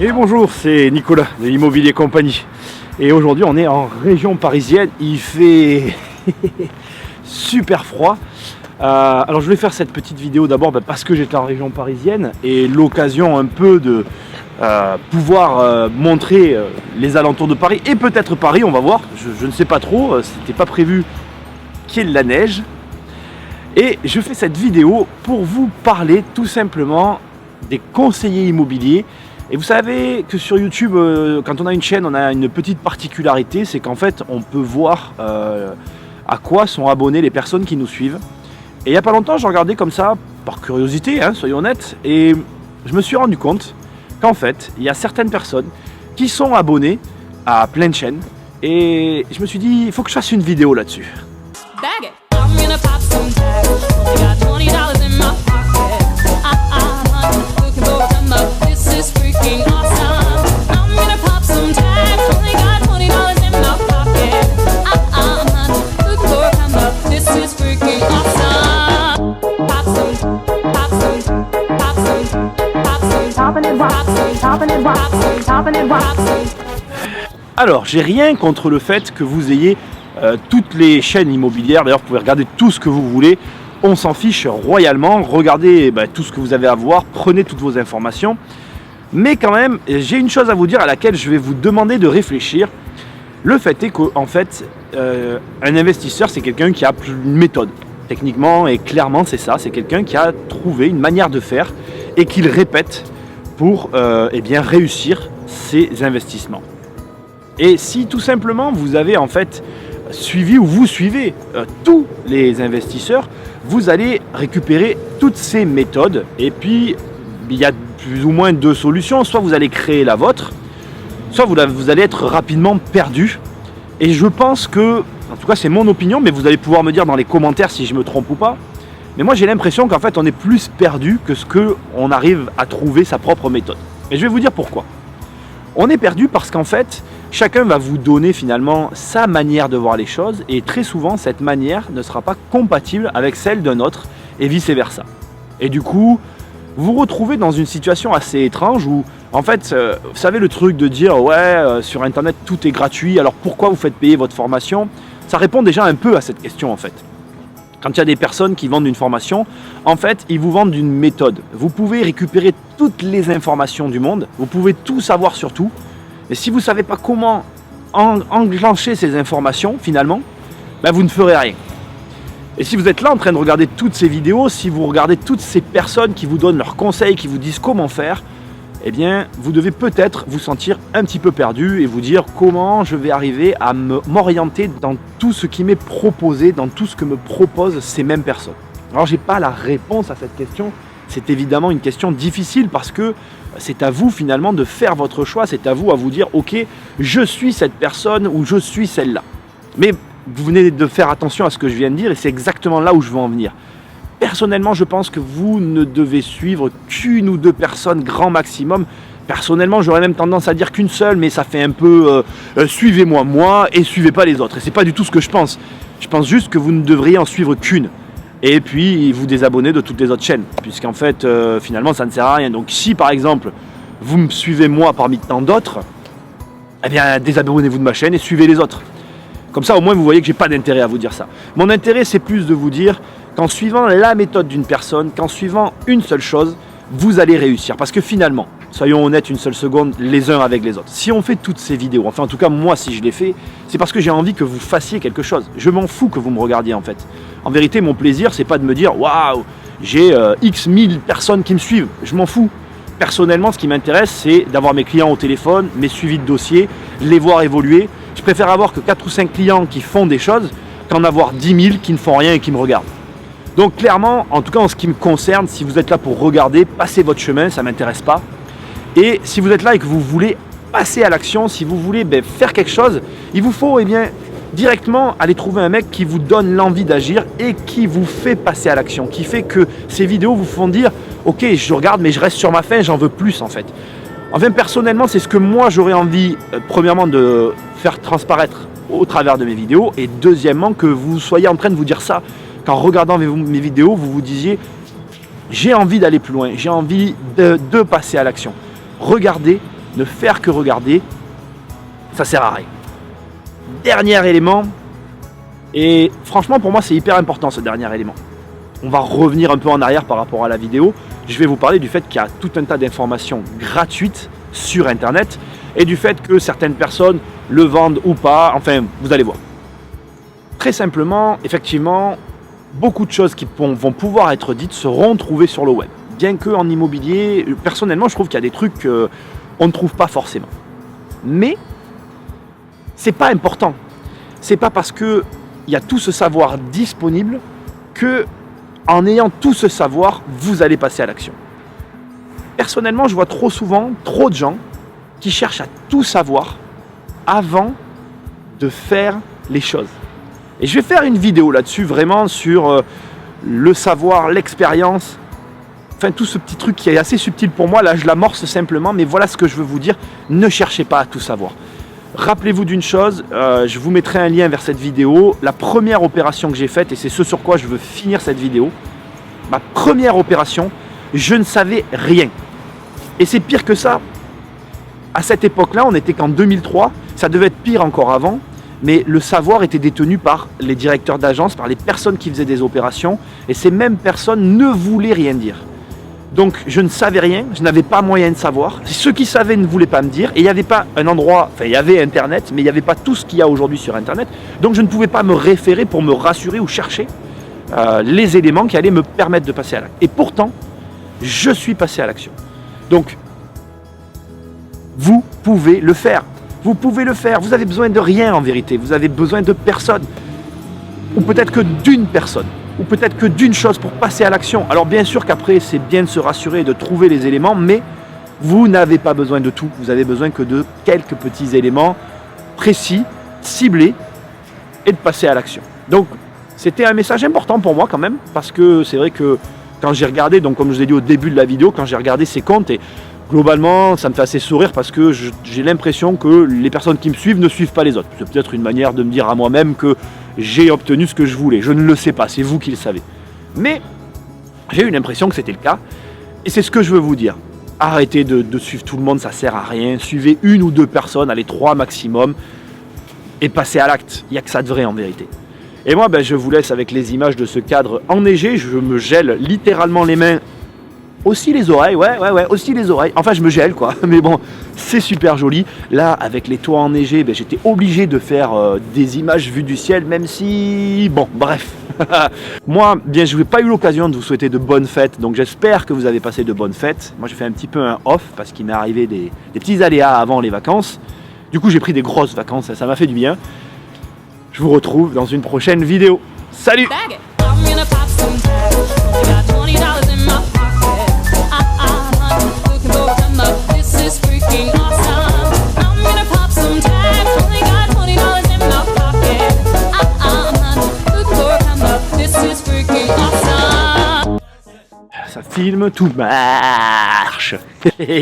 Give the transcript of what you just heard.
Et bonjour, c'est Nicolas de Immobilier Compagnie. Et aujourd'hui on est en région parisienne, il fait super froid. Alors je voulais faire cette petite vidéo d'abord parce que j'étais en région parisienne et l'occasion un peu de pouvoir montrer les alentours de Paris et peut-être Paris, on va voir, je ne sais pas trop, c'était pas prévu qu'il y ait de la neige. Et je fais cette vidéo pour vous parler tout simplement des conseillers immobiliers. Et vous savez que sur YouTube, quand on a une chaîne, on a une petite particularité, c'est qu'en fait, on peut voir à quoi sont abonnés les personnes qui nous suivent. Et il n'y a pas longtemps, j'ai regardé comme ça, par curiosité, hein, soyons honnêtes, et je me suis rendu compte qu'en fait, il y a certaines personnes qui sont abonnées à plein de chaînes. Et je me suis dit, il faut que je fasse une vidéo là-dessus. Alors, j'ai rien contre le fait que vous ayez toutes les chaînes immobilières. D'ailleurs, vous pouvez regarder tout ce que vous voulez. On s'en fiche royalement. Regardez tout ce que vous avez à voir. Prenez toutes vos informations. Mais quand même, j'ai une chose à vous dire à laquelle je vais vous demander de réfléchir. Le fait est qu'en fait, un investisseur, c'est quelqu'un qui a une méthode. Techniquement et clairement, c'est ça. C'est quelqu'un qui a trouvé une manière de faire et qu'il répète pour réussir ses investissements. Et si tout simplement vous avez en fait suivi ou vous suivez tous les investisseurs, vous allez récupérer toutes ces méthodes. Et puis il y a plus ou moins deux solutions. Soit vous allez créer la vôtre, soit vous allez être rapidement perdu. Et je pense que, en tout cas c'est mon opinion, mais vous allez pouvoir me dire dans les commentaires si je me trompe ou pas. Mais moi j'ai l'impression qu'en fait on est plus perdu que ce qu'on arrive à trouver sa propre méthode. Et je vais vous dire pourquoi. On est perdu parce qu'en fait chacun va vous donner finalement sa manière de voir les choses et très souvent cette manière ne sera pas compatible avec celle d'un autre et vice versa. Et du coup vous vous retrouvez dans une situation assez étrange où en fait vous savez le truc de dire sur internet tout est gratuit, alors pourquoi vous faites payer votre formation? Ça répond déjà un peu à cette question en fait. Quand il y a des personnes qui vendent une formation, en fait, ils vous vendent une méthode. Vous pouvez récupérer toutes les informations du monde, vous pouvez tout savoir sur tout, mais si vous ne savez pas comment enclencher ces informations, finalement, vous ne ferez rien. Et si vous êtes là en train de regarder toutes ces vidéos, si vous regardez toutes ces personnes qui vous donnent leurs conseils, qui vous disent comment faire, eh bien, vous devez peut-être vous sentir un petit peu perdu et vous dire comment je vais arriver à m'orienter dans tout ce qui m'est proposé, dans tout ce que me proposent ces mêmes personnes. Alors, je n'ai pas la réponse à cette question. C'est évidemment une question difficile parce que c'est à vous finalement de faire votre choix. C'est à vous dire, ok, je suis cette personne ou je suis celle-là. Mais vous venez de faire attention à ce que je viens de dire et c'est exactement là où je veux en venir. Personnellement, je pense que vous ne devez suivre qu'une ou deux personnes grand maximum. Personnellement, j'aurais même tendance à dire qu'une seule, mais ça fait un peu suivez-moi moi et suivez pas les autres. Et c'est pas du tout ce que je pense. Je pense juste que vous ne devriez en suivre qu'une. Et puis vous désabonner de toutes les autres chaînes, puisqu'en fait, finalement, ça ne sert à rien. Donc si par exemple, vous me suivez moi parmi tant d'autres, eh bien désabonnez-vous de ma chaîne et suivez les autres. Comme ça, au moins, vous voyez que j'ai pas d'intérêt à vous dire ça. Mon intérêt, c'est plus de vous dire qu'en suivant la méthode d'une personne, qu'en suivant une seule chose, vous allez réussir. Parce que finalement, soyons honnêtes une seule seconde, les uns avec les autres. Si on fait toutes ces vidéos, enfin en tout cas moi si je les fais, c'est parce que j'ai envie que vous fassiez quelque chose. Je m'en fous que vous me regardiez en fait. En vérité, mon plaisir, c'est pas de me dire waouh, j'ai X 1000 personnes qui me suivent. Je m'en fous. Personnellement, ce qui m'intéresse, c'est d'avoir mes clients au téléphone, mes suivis de dossiers, les voir évoluer. Je préfère avoir que 4 ou 5 clients qui font des choses qu'en avoir 10 000 qui ne font rien et qui me regardent. Donc clairement, en tout cas en ce qui me concerne, si vous êtes là pour regarder, passez votre chemin, ça ne m'intéresse pas. Et si vous êtes là et que vous voulez passer à l'action, si vous voulez faire quelque chose, il vous faut directement aller trouver un mec qui vous donne l'envie d'agir et qui vous fait passer à l'action, qui fait que ces vidéos vous font dire « Ok, je regarde mais je reste sur ma faim, j'en veux plus en fait ». Enfin personnellement, c'est ce que moi j'aurais envie, premièrement de faire transparaître au travers de mes vidéos et deuxièmement que vous soyez en train de vous dire ça, qu'en regardant mes vidéos, vous vous disiez « J'ai envie d'aller plus loin, j'ai envie de passer à l'action ». Regardez ne faire que regarder, ça sert à rien. Dernier élément, et franchement pour moi c'est hyper important ce dernier élément. On va revenir un peu en arrière par rapport à la vidéo. Je vais vous parler du fait qu'il y a tout un tas d'informations gratuites sur internet et du fait que certaines personnes le vendent ou pas, enfin vous allez voir. Très simplement, effectivement, beaucoup de choses qui vont pouvoir être dites seront trouvées sur le web. Bien qu'en immobilier, personnellement je trouve qu'il y a des trucs qu'on ne trouve pas forcément. Mais c'est pas important. C'est pas parce qu'il y a tout ce savoir disponible que, en ayant tout ce savoir, vous allez passer à l'action. Personnellement, je vois trop souvent, trop de gens qui cherchent à tout savoir avant de faire les choses. Et je vais faire une vidéo là-dessus, vraiment sur le savoir, l'expérience, enfin tout ce petit truc qui est assez subtil pour moi. Là, je l'amorce simplement, mais voilà ce que je veux vous dire. Ne cherchez pas à tout savoir. Rappelez-vous d'une chose, je vous mettrai un lien vers cette vidéo. La première opération que j'ai faite, et c'est ce sur quoi je veux finir cette vidéo, ma première opération, je ne savais rien. Et c'est pire que ça. À cette époque-là, on n'était qu'en 2003, ça devait être pire encore avant, mais le savoir était détenu par les directeurs d'agence, par les personnes qui faisaient des opérations, et ces mêmes personnes ne voulaient rien dire. Donc je ne savais rien, je n'avais pas moyen de savoir. Ceux qui savaient ne voulaient pas me dire, et il n'y avait pas un endroit, enfin il y avait Internet, mais il n'y avait pas tout ce qu'il y a aujourd'hui sur Internet, donc je ne pouvais pas me référer pour me rassurer ou chercher les éléments qui allaient me permettre de passer à l'acte. Et pourtant, je suis passé à l'action. Donc, vous pouvez le faire. Vous pouvez le faire. Vous avez besoin de rien en vérité. Vous avez besoin de personne. Ou peut-être que d'une personne. Ou peut-être que d'une chose pour passer à l'action. Alors bien sûr qu'après, c'est bien de se rassurer et de trouver les éléments, mais vous n'avez pas besoin de tout. Vous avez besoin que de quelques petits éléments précis, ciblés, et de passer à l'action. Donc, c'était un message important pour moi quand même, parce que c'est vrai que quand j'ai regardé, donc comme je vous ai dit au début de la vidéo, quand j'ai regardé ces comptes, et globalement, ça me fait assez sourire parce que j'ai l'impression que les personnes qui me suivent ne suivent pas les autres. C'est peut-être une manière de me dire à moi-même que j'ai obtenu ce que je voulais. Je ne le sais pas, c'est vous qui le savez. Mais j'ai eu l'impression que c'était le cas. Et c'est ce que je veux vous dire. Arrêtez de suivre tout le monde, ça sert à rien. Suivez une ou deux personnes, allez 3 maximum, et passez à l'acte. Il n'y a que ça de vrai en vérité. Et moi, je vous laisse avec les images de ce cadre enneigé. Je me gèle littéralement les mains. Aussi les oreilles, ouais, aussi les oreilles. Enfin, je me gèle, quoi. Mais bon, c'est super joli. Là, avec les toits enneigés, j'étais obligé de faire des images vues du ciel, même si... Bon, bref. Moi, bien, je n'ai pas eu l'occasion de vous souhaiter de bonnes fêtes, donc j'espère que vous avez passé de bonnes fêtes. Moi, j'ai fait un petit peu un off, parce qu'il m'est arrivé des petits aléas avant les vacances. Du coup, j'ai pris des grosses vacances, ça m'a fait du bien. Je vous retrouve dans une prochaine vidéo. Salut! Ça filme, tout marche.